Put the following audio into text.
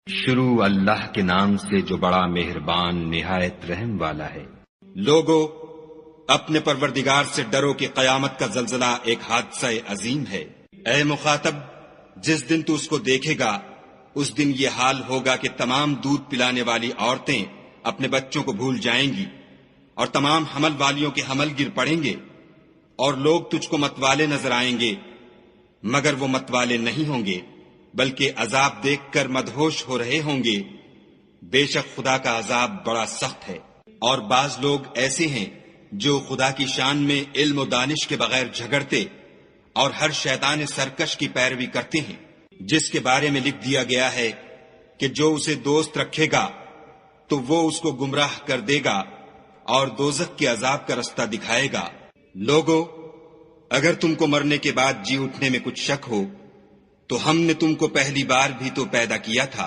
شروع اللہ کے نام سے جو بڑا مہربان نہایت رحم والا ہے۔ لوگو اپنے پروردگار سے ڈرو کہ قیامت کا زلزلہ ایک حادثہ عظیم ہے۔ اے مخاطب، جس دن تو اس کو دیکھے گا اس دن یہ حال ہوگا کہ تمام دودھ پلانے والی عورتیں اپنے بچوں کو بھول جائیں گی اور تمام حمل والیوں کے حمل گر پڑیں گے، اور لوگ تجھ کو متوالے نظر آئیں گے مگر وہ متوالے نہیں ہوں گے بلکہ عذاب دیکھ کر مدہوش ہو رہے ہوں گے۔ بے شک خدا کا عذاب بڑا سخت ہے۔ اور بعض لوگ ایسے ہیں جو خدا کی شان میں علم و دانش کے بغیر جھگڑتے اور ہر شیطان سرکش کی پیروی کرتے ہیں، جس کے بارے میں لکھ دیا گیا ہے کہ جو اسے دوست رکھے گا تو وہ اس کو گمراہ کر دے گا اور دوزخ کے عذاب کا رستہ دکھائے گا۔ لوگو اگر تم کو مرنے کے بعد جی اٹھنے میں کچھ شک ہو تو ہم نے تم کو پہلی بار بھی تو پیدا کیا تھا،